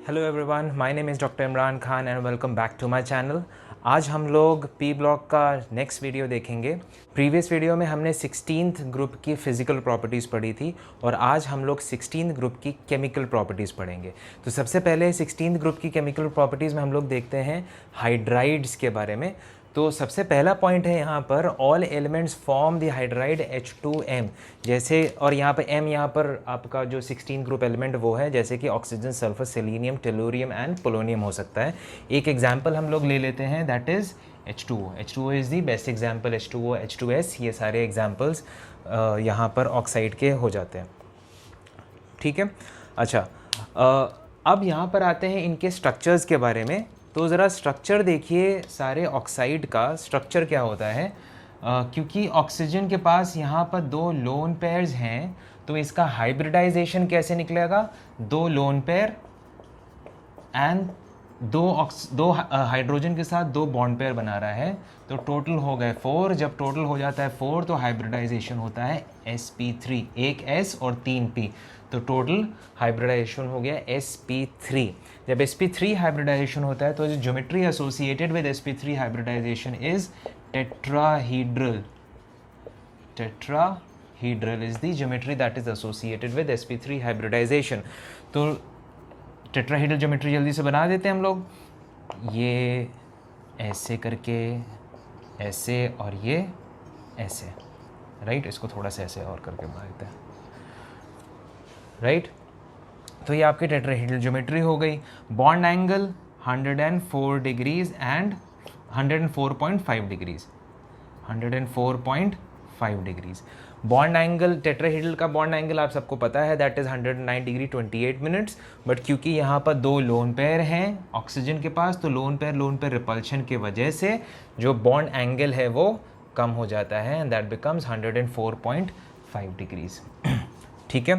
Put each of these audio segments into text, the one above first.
Hello everyone, my name is doctor Imran Khan and welcome back to my channel. आज हम लोग P block का next video देखेंगे। Previous video में हमने 16th ग्रुप की फ़िज़िकल प्रॉपर्टीज़ पढ़ी थी और आज हम लोग 16th ग्रुप की केमिकल प्रॉपर्टीज़ पढ़ेंगे। तो सबसे पहले 16th ग्रुप की केमिकल प्रॉपर्टीज़ में हम लोग देखते हैं हाइड्राइड्स के बारे में। तो सबसे पहला पॉइंट है यहाँ पर all elements form the hydride H2M। जैसे और यहाँ पर M यहाँ पर आपका जो 16 ग्रुप एलिमेंट वो है, जैसे कि oxygen, sulphur, selenium, tellurium and polonium हो सकता है। एक एग्जांपल हम लोग ले लेते हैं, that is H2O। H2O is the best example. H2O, H2S, ये सारे एग्जांपल्स यहाँ पर ऑक्साइड के हो जाते हैं। ठीक है, अच्छा अब यहाँ पर आते हैं इनके स्ट्रक्चर्स के बारे में। तो ज़रा स्ट्रक्चर देखिए, सारे ऑक्साइड का स्ट्रक्चर क्या होता है। क्योंकि ऑक्सीजन के पास यहाँ पर दो लोन पेयर्स हैं, तो इसका हाइब्रिडाइजेशन कैसे निकलेगा? दो लोन पेयर एंड दो हाइड्रोजन के साथ दो बॉन्ड पेयर बना रहा है, तो टोटल हो गए 4। जब टोटल हो जाता है 4 तो हाइब्रिडाइजेशन होता है sp3, एक s और 3 p, तो टोटल हाइब्रिडाइजेशन हो गया sp3। जब sp3 हाइब्रिडाइजेशन होता है तो जो geometry associated with sp3 hybridization is tetrahedral. Tetrahedral is the geometry that is associated with sp3 hybridization. तो टेट्राहीड्रल ज्योमेट्री जल्दी से बना देते हैं हम लोग। ये ऐसे करके, ऐसे और ये ऐसे, राइट। इसको थोड़ा सा ऐसे और करके बना देते हैं, राइट। तो ये आपकी टेट्राहीड्रल ज्योमेट्री हो गई। Bond angle 104 degrees and 104.5 degrees, 104.5 degrees. Bond angle, tetrahedral का बॉन्ड एंगल आप सबको पता है, that is 109 degree 28 minutes. But क्योंकि यहाँ पर दो लोन पेयर हैं ऑक्सीजन के पास, तो लोन पेयर रिपल्शन की वजह से जो बॉन्ड एंगल है वो कम हो जाता है एंड दैट बिकम्स 104.5 डिग्रीज। ठीक है,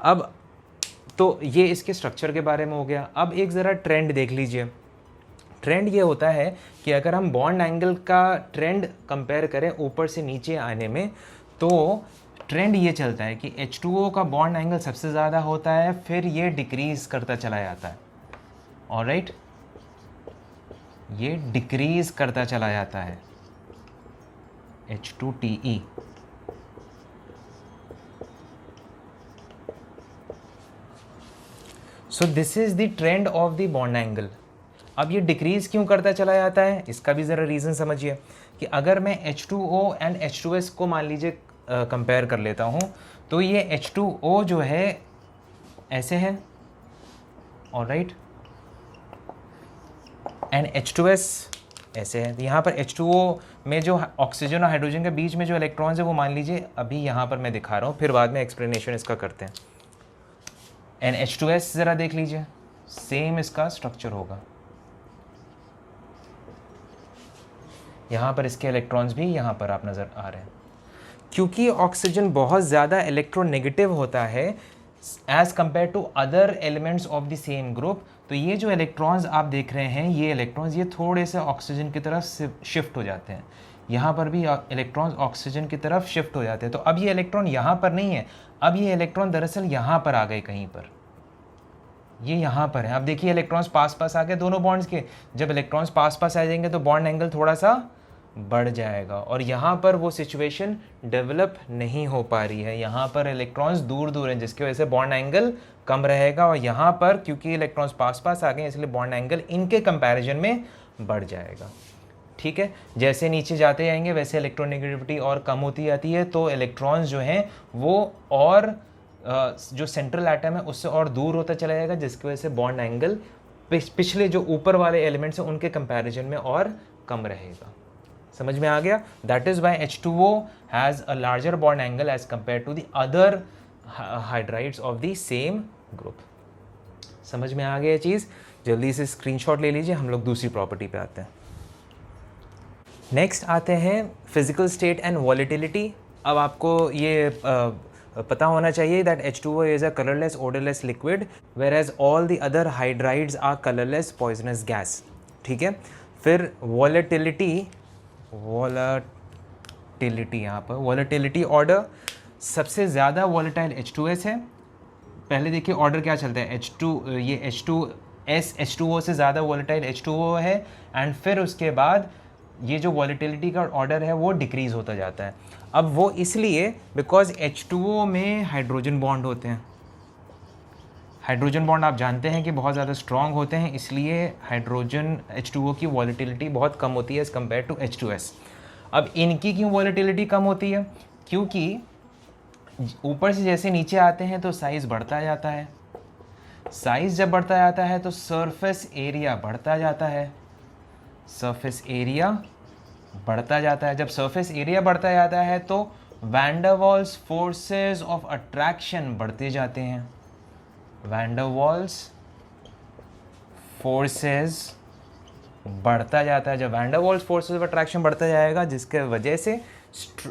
अब तो ये इसके स्ट्रक्चर के बारे में हो गया। अब एक ज़रा ट्रेंड देख लीजिए। ट्रेंड ये होता है कि अगर हम बॉन्ड एंगल का ट्रेंड कंपेयर करें ऊपर से नीचे आने में, तो ट्रेंड ये चलता है कि H2O का बॉन्ड एंगल सबसे ज़्यादा होता है, फिर ये डिक्रीज करता चला जाता है। ऑलराइट, ये डिक्रीज करता चला जाता है H2TE। So this is the trend of the bond angle. अब ये डिक्रीज क्यों करता चला जाता है, इसका भी ज़रा रीज़न समझिए। कि अगर मैं H2O एंड H2S को मान लीजिए कंपेयर कर लेता हूँ, तो ये H2O जो है ऐसे है, ऑलराइट, एंड H2S ऐसे है। यहाँ पर H2O में जो ऑक्सीजन और हाइड्रोजन के बीच में जो इलेक्ट्रॉन्स है वो मान लीजिए अभी यहाँ पर मैं दिखा रहा हूँ, फिर बाद में एक्सप्लेनेशन इसका करते हैं। एंड H2S ज़रा देख लीजिए, सेम इसका स्ट्रक्चर होगा। यहाँ पर इसके इलेक्ट्रॉन्स भी यहाँ पर आप नज़र आ रहे हैं। क्योंकि ऑक्सीजन बहुत ज़्यादा इलेक्ट्रोनेगेटिव होता है as compare to other elements of the same group, तो ये जो इलेक्ट्रॉन्स आप देख रहे हैं, ये इलेक्ट्रॉन्स ये थोड़े से ऑक्सीजन की तरफ शिफ्ट हो जाते हैं। यहाँ पर भी इलेक्ट्रॉन्स ऑक्सीजन की तरफ शिफ्ट हो जाते हैं। तो अब ये इलेक्ट्रॉन यहाँ पर नहीं है, अब ये इलेक्ट्रॉन दरअसल यहाँ पर आ गए, कहीं पर ये यहाँ पर है। अब देखिए इलेक्ट्रॉन्स पास पास आ गए दोनों बॉन्ड्स के। जब इलेक्ट्रॉन्स पास पास आ जाएंगे तो बॉन्ड एंगल थोड़ा सा बढ़ जाएगा और यहाँ पर वो सिचुएशन डेवलप नहीं हो पा रही है। यहाँ पर इलेक्ट्रॉन्स दूर दूर हैं, जिसकी वजह से बॉन्ड एंगल कम रहेगा, और यहाँ पर क्योंकि इलेक्ट्रॉन्स पास पास आ गए इसलिए बॉन्ड एंगल इनके कंपैरिजन में बढ़ जाएगा। ठीक है, जैसे नीचे जाते जाएंगे वैसे इलेक्ट्रोनेगेटिविटी और कम होती जाती है, तो इलेक्ट्रॉन्स जो हैं वो और जो सेंट्रल एटम है उससे और दूर होता चला जाएगा, जिसकी वजह से बॉन्ड एंगल पिछले जो ऊपर वाले एलिमेंट्स हैं उनके कंपैरिजन में और कम रहेगा। समझ में आ गया? That is why H2O has a larger bond angle as compare to the other hydrides of the same group. समझ में आ गया ये चीज़? जल्दी से स्क्रीनशॉट ले लीजिए, हम लोग दूसरी प्रॉपर्टी पे आते हैं। नेक्स्ट आते हैं फिजिकल स्टेट एंड वॉलेटिलिटी। अब आपको ये पता होना चाहिए that H2O is a colorless, odorless liquid, whereas all the other hydrides are colorless, poisonous gas। ठीक है, फिर वॉलेटिलिटी यहाँ पर वॉलेटिलिटी ऑर्डर, सबसे ज़्यादा वॉलेटाइल H2S है। पहले देखिए ऑर्डर क्या चलता है, H2, ये H2 H2O से ज़्यादा वॉलेटाइल H2O है, एंड फिर उसके बाद ये जो वॉलेटिलिटी का ऑर्डर है वो डिक्रीज़ होता जाता है। अब वो इसलिए बिकॉज H2O में हाइड्रोजन बॉन्ड होते हैं। हाइड्रोजन बॉन्ड आप जानते हैं कि बहुत ज़्यादा स्ट्रॉन्ग होते हैं, इसलिए हाइड्रोजन H2O की वॉलेटिलिटी बहुत कम होती है एज़ कम्पेयर टू H2S। अब इनकी क्यों वॉलेटिलिटी कम होती है? क्योंकि ऊपर से जैसे नीचे आते हैं तो साइज़ बढ़ता जाता है। साइज़ जब बढ़ता जाता है तो सरफेस एरिया बढ़ता जाता है। सरफेस एरिया बढ़ता जाता है। जब सरफेस एरिया बढ़ता जाता है तो van der Waals forces of attraction बढ़ते जाते हैं। वैन डर वाल्स फोर्सेस बढ़ता जाता है। जब van der Waals forces of attraction बढ़ता जाएगा, जिसके वजह से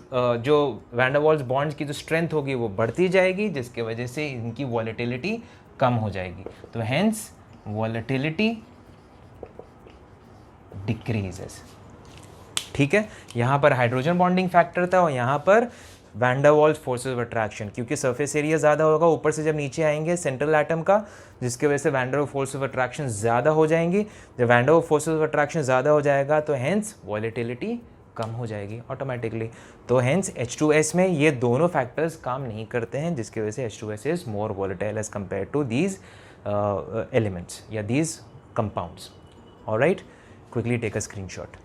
जो वैन डर वाल्स बॉन्ड्स की जो स्ट्रेंथ होगी वो बढ़ती जाएगी, जिसके वजह से इनकी वॉलेटिलिटी कम हो जाएगी। तो हेंस वॉलेटिलिटी डिक्रीजेस। ठीक है, यहाँ पर हाइड्रोजन बॉन्डिंग फैक्टर था और यहाँ पर van der Waals forces of attraction, क्योंकि सरफेस एरिया ज़्यादा होगा ऊपर से जब नीचे आएंगे सेंट्रल एटम का, जिसके वजह से van der force of attraction ज़्यादा हो जाएंगी। जब van der forces of attraction ज़्यादा हो जाएगा तो हेंस वॉलेटिलिटी कम हो जाएगी ऑटोमेटिकली। तो हेंस H2S में ये दोनों फैक्टर्स काम नहीं करते हैं, जिसकी वजह से H2S is more volatile as compare to these elements या these compounds. Alright, quickly take a screenshot.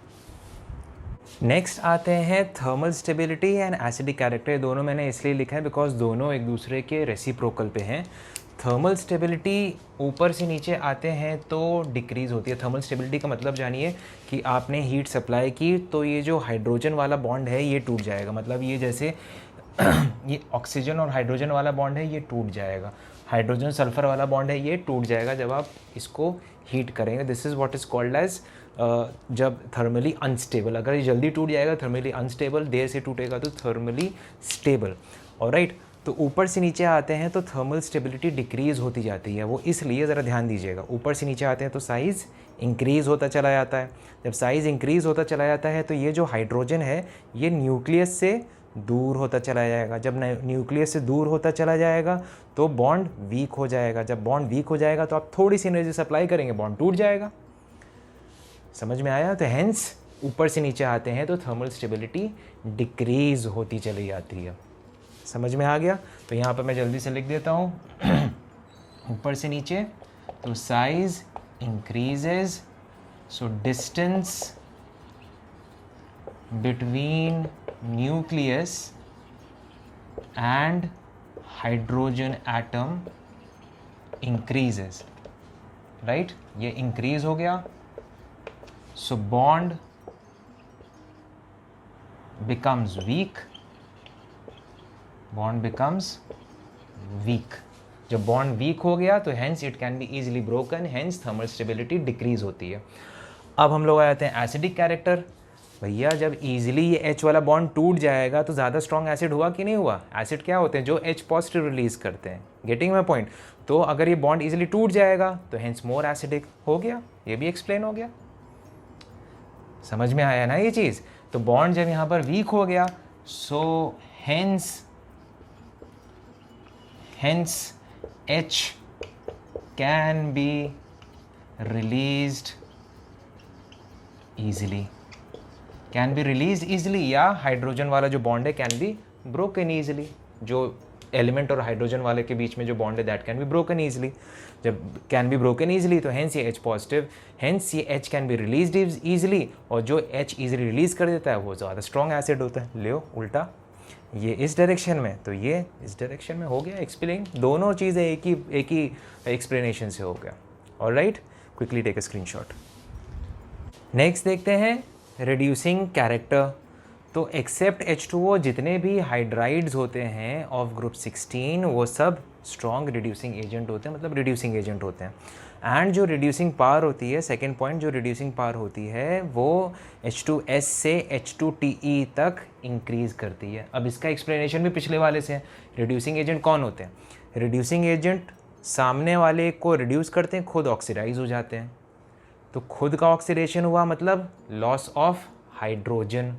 Next आते हैं thermal stability and acidic character. दोनों मैंने इसलिए लिखा है बिकॉज दोनों एक दूसरे के रेसिप्रोकल पे हैं। थर्मल स्टेबिलिटी ऊपर से नीचे आते हैं तो डिक्रीज़ होती है। थर्मल स्टेबिलिटी का मतलब जानिए कि आपने हीट सप्लाई की तो ये जो हाइड्रोजन वाला बॉन्ड है ये टूट जाएगा। मतलब ये जैसे ये ऑक्सीजन और हाइड्रोजन वाला बॉन्ड है ये टूट जाएगा। हाइड्रोजन सल्फर वाला बॉन्ड है ये टूट जाएगा जब आप इसको हीट करेंगे। This is what is called as जब थर्मली अनस्टेबल। अगर ये जल्दी टूट जाएगा थर्मली अनस्टेबल, देर से टूटेगा तो थर्मली स्टेबल। ऑलराइट, तो ऊपर से नीचे आते हैं तो थर्मल स्टेबिलिटी डिक्रीज़ होती जाती है। वो इसलिए ज़रा ध्यान दीजिएगा, ऊपर से नीचे आते हैं तो साइज़ इंक्रीज़ होता चला जाता है। जब साइज़ इंक्रीज़ होता चला जाता है तो ये जो हाइड्रोजन है ये न्यूक्लियस से दूर होता चला जाएगा। जब न्यूक्लियस से दूर होता चला जाएगा तो बॉन्ड वीक हो जाएगा। जब बॉन्ड वीक हो जाएगा तो आप थोड़ी सी एनर्जी सप्लाई करेंगे, बॉन्ड टूट जाएगा। समझ में आया? तो हेंस ऊपर से नीचे आते हैं तो थर्मल स्टेबिलिटी डिक्रीज़ होती चली जाती है। समझ में आ गया? तो यहाँ पर मैं जल्दी से लिख देता हूँ ऊपर से नीचे तो size increases, so distance between nucleus and hydrogen atom increases. Right, ये इंक्रीज हो गया, so bond becomes weak, bond becomes weak। जब बॉन्ड वीक हो गया तो hence it can be easily broken, hence thermal stability decrease होती है। अब हम लोग आ जाते हैं एसिडिक कैरेक्टर। भैया जब इजीली ये H वाला बॉन्ड टूट जाएगा तो ज़्यादा स्ट्रॉन्ग एसिड हुआ कि नहीं हुआ? एसिड क्या होते हैं? जो H पॉजिटिव रिलीज करते हैं। Getting my point? तो अगर ये बॉन्ड इजीली टूट जाएगा तो हेंस मोर एसिडिक हो गया। ये भी एक्सप्लेन हो गया। समझ में आया ना ये चीज़? तो बॉन्ड जब यहाँ पर वीक हो गया so hence H can be released easily, या हाइड्रोजन वाला जो बॉन्ड है कैन बी ब्रोकन ईजिली। जो एलिमेंट और हाइड्रोजन वाले के बीच में जो बॉन्ड है that can be broken easily. जब कैन बी ब्रोकन ईजिली तो हेंस ये H पॉजिटिव, हेंस ये H can be release easily, और जो H ईजिली रिलीज कर देता है वो ज़्यादा स्ट्रॉन्ग एसिड होता है। लियो उल्टा, ये इस डायरेक्शन में तो ये इस डायरेक्शन में हो गया एक्सप्लेन। दोनों चीज़ें एक ही एक्सप्लेनेशन से हो गया। Alright, quickly take a screenshot. Next देखते हैं रिड्यूसिंग कैरेक्टर। तो एक्सेप्ट H2O जितने भी हाइड्राइड्स होते हैं ऑफ ग्रुप 16 वो सब स्ट्रॉन्ग रिड्यूसिंग एजेंट होते हैं, मतलब रिड्यूसिंग एजेंट होते हैं। एंड जो रिड्यूसिंग पावर होती है, सेकेंड पॉइंट, जो रिड्यूसिंग पावर होती है वो H2S से H2TE तक इंक्रीज़ करती है। अब इसका एक्सप्लेनेशन भी पिछले वाले से है। रिड्यूसिंग एजेंट कौन होते हैं? रिड्यूसिंग एजेंट सामने वाले को रिड्यूस करते हैं, खुद ऑक्सीडाइज हो जाते हैं। तो खुद का ऑक्सीडेशन हुआ मतलब loss of hydrogen.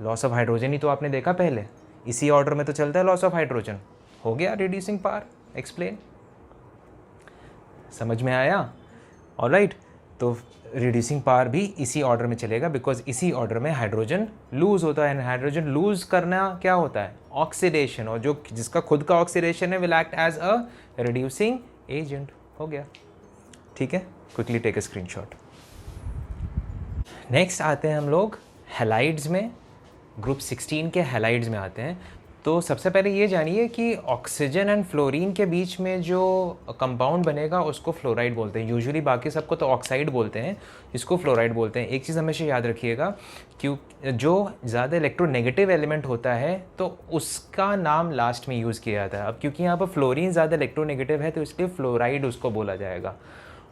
Loss of hydrogen ही तो आपने देखा पहले, इसी ऑर्डर में तो चलता है लॉस ऑफ हाइड्रोजन। हो गया रिड्यूसिंग पावर एक्सप्लेन। समझ में आया? ऑलराइट, तो रिड्यूसिंग पावर भी इसी ऑर्डर में चलेगा, बिकॉज इसी ऑर्डर में हाइड्रोजन लूज होता है। एंड हाइड्रोजन लूज करना क्या होता है? ऑक्सीडेशन, और जो जिसका खुद का ऑक्सीडेशन है will act as a reducing agent. हो गया, ठीक है। Quickly take a screenshot. Next आते हैं हम लोग हैलाइड्स में, ग्रुप 16 के हैलाइड्स में आते हैं। तो सबसे पहले ये जानिए कि ऑक्सीजन एंड फ्लोरीन के बीच में जो कंपाउंड बनेगा उसको फ्लोराइड बोलते हैं। यूजुअली बाकी सबको तो ऑक्साइड बोलते हैं, इसको फ्लोराइड बोलते हैं। एक चीज़ हमेशा याद रखिएगा, क्यों जो ज़्यादा इलेक्ट्रोनेगेटिव एलिमेंट होता है तो उसका नाम लास्ट में यूज़ किया जाता है। अब क्योंकि यहाँ पर फ्लोरीन ज़्यादा इलेक्ट्रोनेगेटिव है तो इसलिए फ्लोराइड उसको बोला जाएगा।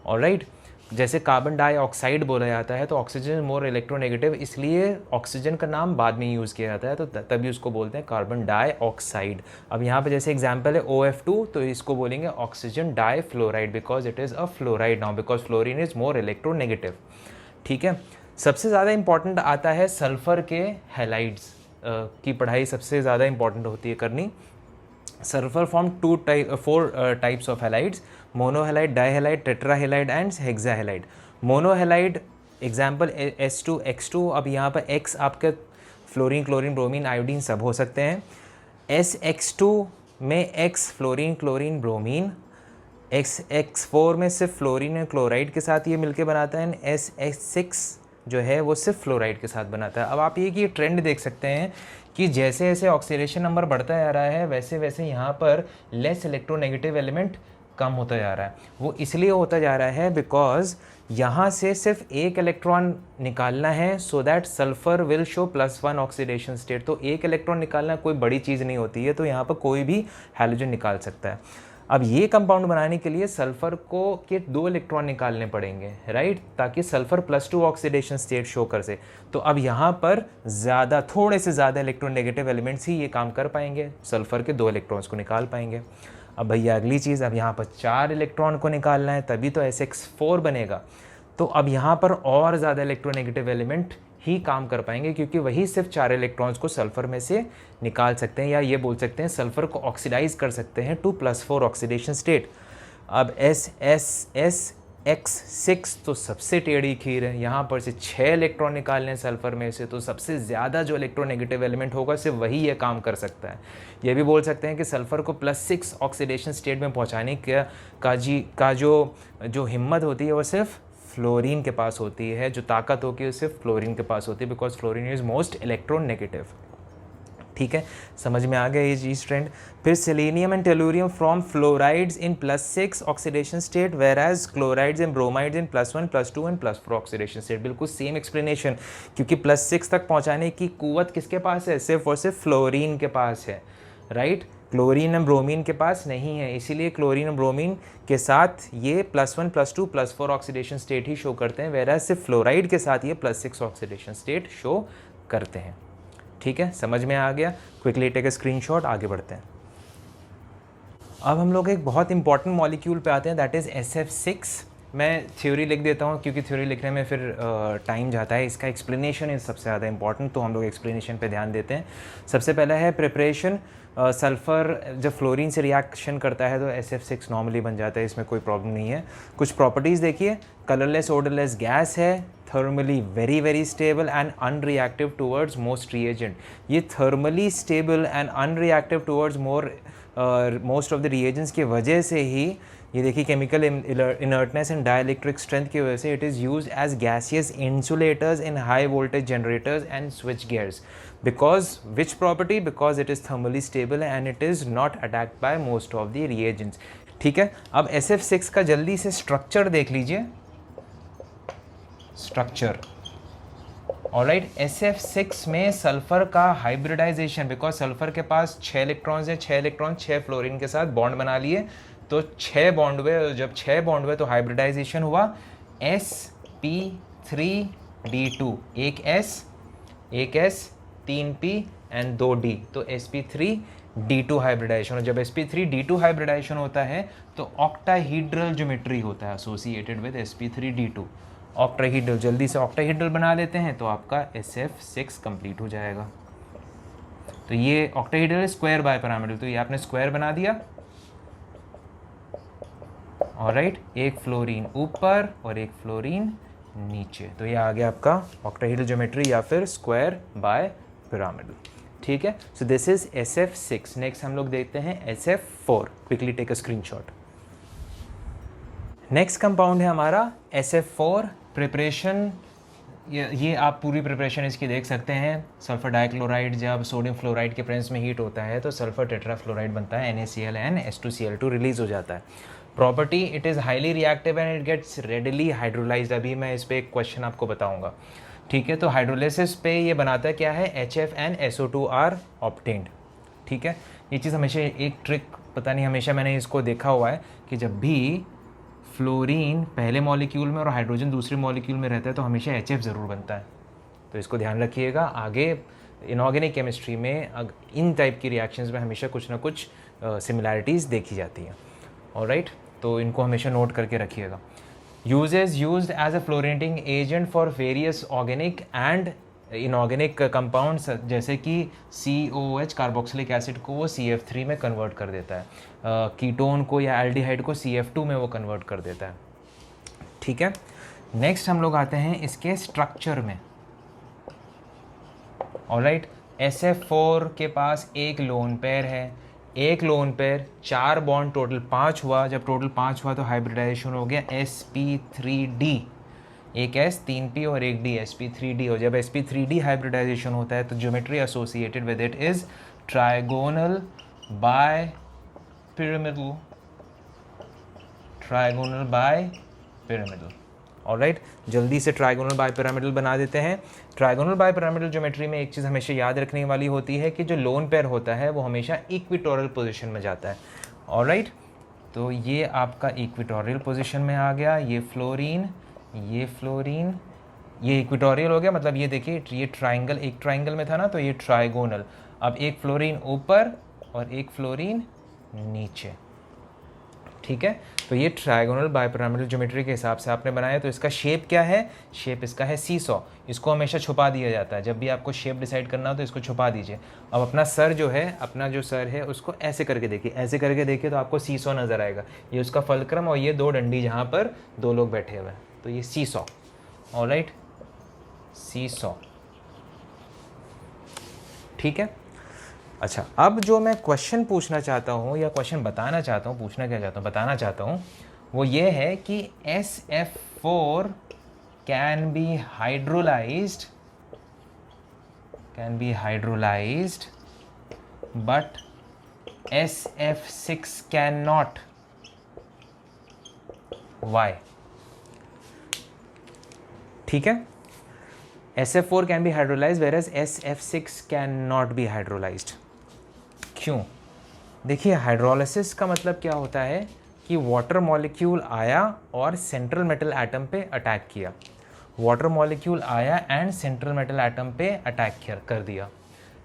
ऑलराइट, जैसे कार्बन डाइऑक्साइड बोला जाता है तो ऑक्सीजन मोर इलेक्ट्रोनेगेटिव, इसलिए ऑक्सीजन का नाम बाद में यूज़ किया जाता है, तो तभी उसको बोलते हैं कार्बन डाइऑक्साइड। अब यहाँ पे जैसे एग्जांपल है OF2, तो इसको बोलेंगे oxygen difluoride, because it is a fluoride now, because fluorine is more electronegative. ठीक है। सबसे ज़्यादा इंपॉर्टेंट आता है सल्फ़र के हैलाइड्स की पढ़ाई सबसे ज़्यादा इंपॉर्टेंट होती है करनी। Sulphur form 4 types of halides, monohalide, dihalide, tetrahalide and hexahalide. Monohalide example S2X2। अब यहाँ पर X आपके फ्लोरीन, क्लोरीन, ब्रोमीन, आयोडीन सब हो सकते हैं। SX2 में X fluorine, chlorine, bromine. X4 में सिर्फ फ्लोरीन और क्लोराइड के साथ ये मिलके बनाता है। SX6 जो है वो सिर्फ फ्लोराइड के साथ बनाता है। अब आप ये कि ट्रेंड देख सकते हैं कि जैसे जैसे ऑक्सीडेशन नंबर बढ़ता जा रहा है वैसे वैसे यहाँ पर लेस इलेक्ट्रोनेगेटिव एलिमेंट कम होता जा रहा है। वो इसलिए होता जा रहा है बिकॉज यहाँ से सिर्फ एक इलेक्ट्रॉन निकालना है so that sulphur will show +1 oxidation state. तो एक इलेक्ट्रॉन निकालना कोई बड़ी चीज़ नहीं होती है, तो यहाँ पर कोई भी हैलोजन निकाल सकता है। अब ये कंपाउंड बनाने के लिए सल्फर को के 2 इलेक्ट्रॉन निकालने पड़ेंगे, राइट, ताकि सल्फर +2 ऑक्सीडेशन स्टेट शो कर से। तो अब यहाँ पर ज़्यादा, थोड़े से ज़्यादा इलेक्ट्रोनेगेटिव एलिमेंट्स ही ये काम कर पाएंगे, सल्फर के 2 इलेक्ट्रॉन्स को निकाल पाएंगे। अब भैया अगली चीज़, अब यहाँ पर 4 इलेक्ट्रॉन को निकालना है तभी तो SX4 बनेगा। तो अब यहाँ पर और ज़्यादा इलेक्ट्रोनेगेटिव एलिमेंट ही काम कर पाएंगे, क्योंकि वही सिर्फ 4 इलेक्ट्रॉन्स को सल्फर में से निकाल सकते हैं, या ये बोल सकते हैं सल्फर को ऑक्सीडाइज कर सकते हैं टू +4 ऑक्सीडेशन स्टेट। अब SX6 तो सबसे टेढ़ी खीर है, यहाँ पर से 6 इलेक्ट्रॉन निकालने सल्फर में से, तो सबसे ज़्यादा जो इलेक्ट्रोनेगेटिव एलिमेंट होगा सिर्फ वही ये काम कर सकता है। ये भी बोल सकते हैं कि सल्फर को +6 ऑक्सीडेशन स्टेट में पहुँचाने का जो हिम्मत होती है वो सिर्फ फ्लोरीन के पास होती है, जो ताकत होती है सिर्फ फ्लोरीन के पास होती है, because fluorine is most electronegative. ठीक है, समझ में आ गया ये चीज़ ट्रेंड। फिर selenium and tellurium from fluorides in +6 oxidation state, whereas chlorides and bromides in +1, +2 and +4 oxidation state. बिल्कुल सेम एक्सप्लेनेशन, क्योंकि +6 तक पहुँचाने की कुव्वत किसके पास है? सिर्फ और सिर्फ फ्लोरीन के पास है, राइट। क्लोरीन और ब्रोमीन के पास नहीं है, इसीलिए क्लोरीन और ब्रोमीन के साथ ये +1, +2, +4 ऑक्सीडेशन स्टेट ही शो करते हैं, वेराज सिर्फ फ्लोराइड के साथ ये +6 ऑक्सीडेशन स्टेट शो करते हैं। ठीक है, समझ में आ गया। क्विकली टेक अ स्क्रीनशॉट, आगे बढ़ते हैं। अब हम लोग एक बहुत इंपॉर्टेंट मॉलिक्यूल पे आते हैं, दैट इज़ SF6। मैं थ्योरी लिख देता हूँ क्योंकि थ्योरी लिखने में फिर टाइम जाता है, इसका एक्सप्लेनेशन इज सबसे ज़्यादा इंपॉर्टेंट, तो हम लोग एक्सप्लेनेशन पे ध्यान देते हैं। सबसे पहला है प्रिपरेशन। सल्फ़र जब फ्लोरीन से रिएक्शन करता है तो SF6 नॉर्मली बन जाता है, इसमें कोई प्रॉब्लम नहीं है। कुछ प्रॉपर्टीज़ देखिए, कलरलेस ओडरलेस गैस है, thermally very stable and unreactive towards most reagent. ये thermally stable and unreactive towards most of the reagents की वजह से ही, ये देखिए chemical inertness and dielectric strength की वजह से it is use as gaseous insulators in high voltage generators and switch gears. Because which property? Because it is thermally stable and it is not attacked by most of the reagents. ठीक है, अब SF6 का जल्दी से structure देख लीजिए। Structure, alright, SF6 में sulphur का हाइब्रिडाइजेशन, बिकॉज सल्फर के पास 6 इलेक्ट्रॉन्स है, 6 इलेक्ट्रॉन 6 फ्लोरीन के साथ बॉन्ड बना लिए, तो 6 बॉन्ड हुए। जब 6 बॉन्ड हुए तो हाइब्रिडाइजेशन हुआ sp3d2, एक S 3p एंड 2d, तो sp3d2 हाइब्रिडाइजेशन। और जब sp3d2 हाइब्रिडाइजेशन होता है तो ऑक्टाहीड्रल ज्योमेट्री होता है एसोसिएटेड विद sp3d2। ऑक्टाहीड्रल, जल्दी से ऑक्टाहीड्रल बना लेते हैं तो आपका SF6 कंप्लीट हो जाएगा। तो ये ऑक्टाहीड्रल स्क्वायर बाय पैरामीटर, तो ये आपने स्क्वायर बना दिया। ऑलराइट, एक फ्लोरीन ऊपर और एक फ्लोरीन नीचे। तो ये आ गया आपका ऑक्टाहेड्रल ज्योमेट्री या फिर स्क्वायर बाय पिरामिडल। ठीक है, so this is SF6। Next हम लोग देखते हैं SF4। Quickly take a screenshot. Next compound है हमारा SF4। प्रिपरेशन, ये आप पूरी प्रिपरेशन इसकी देख सकते हैं। सल्फर डाइक्लोराइड जब सोडियम फ्लोराइड के प्रेजेंस में हीट होता है तो सल्फर टेट्राफ्लोराइड बनता है, NaCl एंड H2Cl2 रिलीज हो जाता है। Property, it is highly reactive and it gets readily hydrolysed. अभी मैं इस पर एक क्वेश्चन आपको बताऊंगा। ठीक है, तो हाइड्रोलिसिस पे ये बनाता क्या है, HF and SO2 are obtained. ठीक है, ये चीज़ हमेशा एक ट्रिक, पता नहीं हमेशा मैंने इसको देखा हुआ है कि जब भी फ्लोरीन पहले मॉलिक्यूल में और हाइड्रोजन दूसरे मॉलिक्यूल में रहता है तो हमेशा HF ज़रूर बनता है। तो इसको ध्यान रखिएगा, आगे इनऑर्गेनिक केमिस्ट्री में इन टाइप की रिएक्शंस में हमेशा कुछ ना कुछ सिमिलैरिटीज़ देखी जाती हैं। ऑलराइट, तो इनको हमेशा नोट करके रखिएगा। Used as a fluorinating agent for various organic and inorganic compounds, जैसे कि COOH कार्बोक्सिलिक एसिड को वो CF3 में कन्वर्ट कर देता है, कीटोन को या एल्डिहाइड को CF2 में वो कन्वर्ट कर देता है। ठीक है, नेक्स्ट हम लोग आते हैं इसके स्ट्रक्चर में। ऑलराइट, SF4 के पास एक लोन पेयर है, एक लोन पेयर, 4 बॉन्ड, टोटल 5 हुआ। जब टोटल 5 हुआ तो हाइब्रिडाइजेशन हो गया sp3d, एक S 3p और एक D, sp3d। और जब sp3d हाइब्रिडाइजेशन होता है तो geometry associated with it is trigonal bipyramidal, trigonal bipyramidal. Alright, जल्दी से ट्राइगोनल बाय पिरामिडल बना देते हैं। ट्राइगोनल बाय पिरामिडल ज्योमेट्री में एक चीज़ हमेशा याद रखने वाली होती है कि जो लोन पेयर होता है वो हमेशा इक्विटोरियल पोजीशन में जाता है। ऑलराइट, तो ये आपका इक्विटोरियल पोजीशन में आ गया, ये फ्लोरीन, ये फ्लोरीन, ये इक्विटोरियल हो गया। मतलब ये देखिए, ये ट्राइंगल एक ट्राइंगल में था ना, तो ये ट्राइगोनल। अब एक फ्लोरीन ऊपर और एक फ्लोरीन नीचे। ठीक है, तो ये ट्राइगोनल बायपिरामिडल ज्योमेट्री के हिसाब से आपने बनाया। तो इसका शेप क्या है, शेप इसका है सीसॉ। इसको हमेशा छुपा दिया जाता है, जब भी आपको शेप डिसाइड करना हो तो इसको छुपा दीजिए। अब अपना सर जो है, अपना जो सर है उसको ऐसे करके देखिए, ऐसे करके देखिए तो आपको सीसॉ नज़र आएगा। ये उसका फलक्रम और ये 2 डंडी जहाँ पर 2 लोग बैठे हुए हैं, तो ये सीसॉ। Alright, seesaw. ठीक है, अच्छा, अब जो मैं क्वेश्चन पूछना चाहता हूँ या क्वेश्चन बताना चाहता हूँ, पूछना क्या चाहता हूँ, बताना चाहता हूँ, वो ये है कि SF4 can be hydrolysed but SF6 can not. Why? ठीक है, SF4 can be hydrolysed whereas SF6 can not be hydrolysed. क्यों? देखिए, हाइड्रोलिसिस का मतलब क्या होता है कि वाटर मॉलिक्यूल आया और सेंट्रल मेटल एटम पे अटैक किया। वाटर मॉलिक्यूल आया एंड सेंट्रल मेटल एटम पे अटैक कर दिया।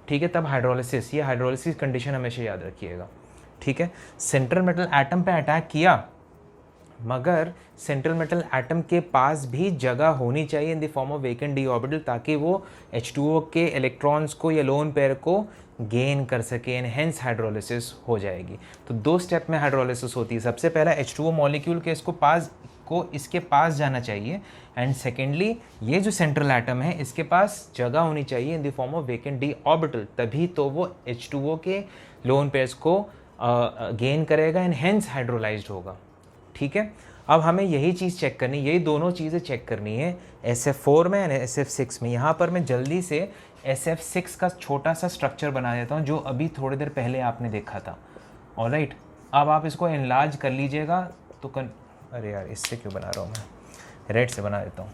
ठीक है, तब हाइड्रोलिसिस, ये हाइड्रोलिसिस कंडीशन हमेशा याद रखिएगा। ठीक है, सेंट्रल मेटल एटम पे अटैक किया, मगर सेंट्रल मेटल एटम के पास भी जगह होनी चाहिए in the form of vacant D orbital, ताकि वो H2O के इलेक्ट्रॉन्स को या लोन पेयर को गेन कर सके, एंड हेंस हाइड्रोलिसिस हो जाएगी। तो 2 स्टेप में हाइड्रोलिसिस होती है। सबसे पहला H2O मॉलिक्यूल के इसके पास जाना चाहिए, एंड सेकेंडली ये जो सेंट्रल एटम है इसके पास जगह होनी चाहिए in the form of vacant D orbital, तभी तो वो H2O के लोन पेयर्स को गेन करेगा एंड हेंस हाइड्रोलाइज्ड होगा। ठीक है, अब हमें यही चीज़ चेक करनी, यही दोनों चीज़ें चेक करनी है SF4 में एंड SF6 में। यहाँ पर मैं जल्दी से SF6 का छोटा सा स्ट्रक्चर बना देता हूँ जो अभी थोड़ी देर पहले आपने देखा था। ऑलराइट, अब आप इसको एनलार्ज कर लीजिएगा तो अरे यार, इससे क्यों बना रहा हूँ मैं, रेड से बना देता हूँ।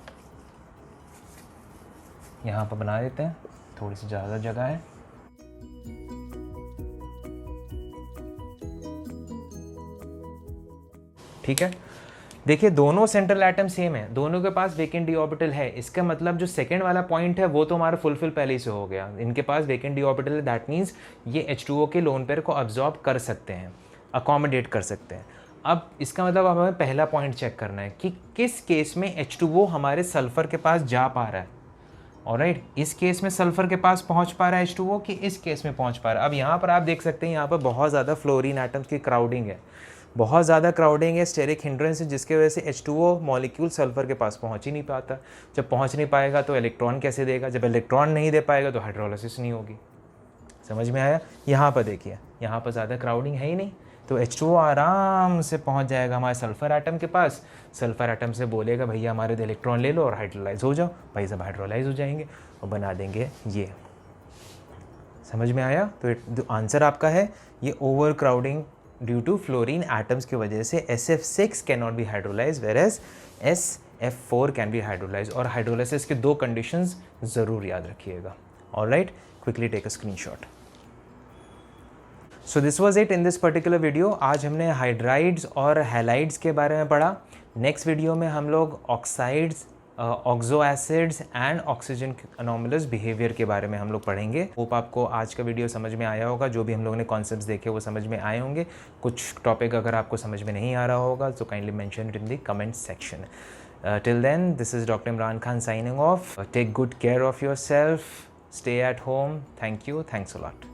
यहाँ पर बना देते हैं, थोड़ी सी ज़्यादा जगह है। ठीक है, देखिए दोनों सेंट्रल एटम सेम है, दोनों के पास वेकेंट डी ऑर्बिटल है। इसका मतलब जो सेकंड वाला पॉइंट है वो तो हमारा फुलफिल पहले ही से हो गया। इनके पास वेकेंट डी ऑर्बिटल है, दैट मीन्स ये H2O के लोन पेयर को अब्जॉर्ब कर सकते हैं, अकोमोडेट कर सकते हैं। अब इसका मतलब अब हमें पहला पॉइंट चेक करना है कि किस केस में H2O हमारे सल्फर के पास जा पा रहा है। ऑलराइट, इस केस में सल्फर के पास पहुंच पा रहा है H2O कि इस केस में पहुंच पा रहा है। अब यहाँ पर आप देख सकते हैं, यहाँ पर बहुत ज़्यादा फ्लोरीन एटम्स की क्राउडिंग है, बहुत ज़्यादा क्राउडिंग है, स्टेरिक हिंड्रेंस है, जिसकी वजह से H2O मॉलिक्यूल सल्फर के पास पहुंच ही नहीं पाता। जब पहुंच नहीं पाएगा तो इलेक्ट्रॉन कैसे देगा, जब इलेक्ट्रॉन नहीं दे पाएगा तो हाइड्रोलिसिस नहीं होगी। समझ में आया? यहाँ पर देखिए, यहाँ पर ज़्यादा क्राउडिंग है ही नहीं, तो H2O आराम से पहुँच जाएगा हमारे सल्फ़र एटम के पास। सल्फ़र एटम से बोलेगा भैया हमारे इलेक्ट्रॉन ले लो और हाइड्रोलाइज हो जाओ, भाई सब हाइड्रोलाइज हो जाएंगे और बना देंगे ये। समझ में आया? तो जो आंसर आपका है ये over crowding due to fluorine atoms की वजह से SF6 can not be hydrolyse whereas SF4 can be hydrolyse. और हाइड्रोलाइसिस के 2 कंडीशंस ज़रूर याद रखिएगा। Alright, quickly take a screenshot. So this was it in this particular video. आज हमने हाइड्राइड्स और हैलाइड्स के बारे में पढ़ा। नेक्स्ट वीडियो में हम लोग oxides, oxo acids and oxygen anomalous behaviour के बारे में हम लोग पढ़ेंगे। होप आपको आज का वीडियो समझ में आया होगा, जो भी हम लोगों ने कॉन्सेप्ट्स देखे वो समझ में आए होंगे। कुछ टॉपिक अगर आपको समझ में नहीं आ रहा होगा तो kindly mention it in the comment section. Till then, this is Dr. Imran Khan signing off. Take good care of yourself. Stay at home. Thank you. Thanks a lot.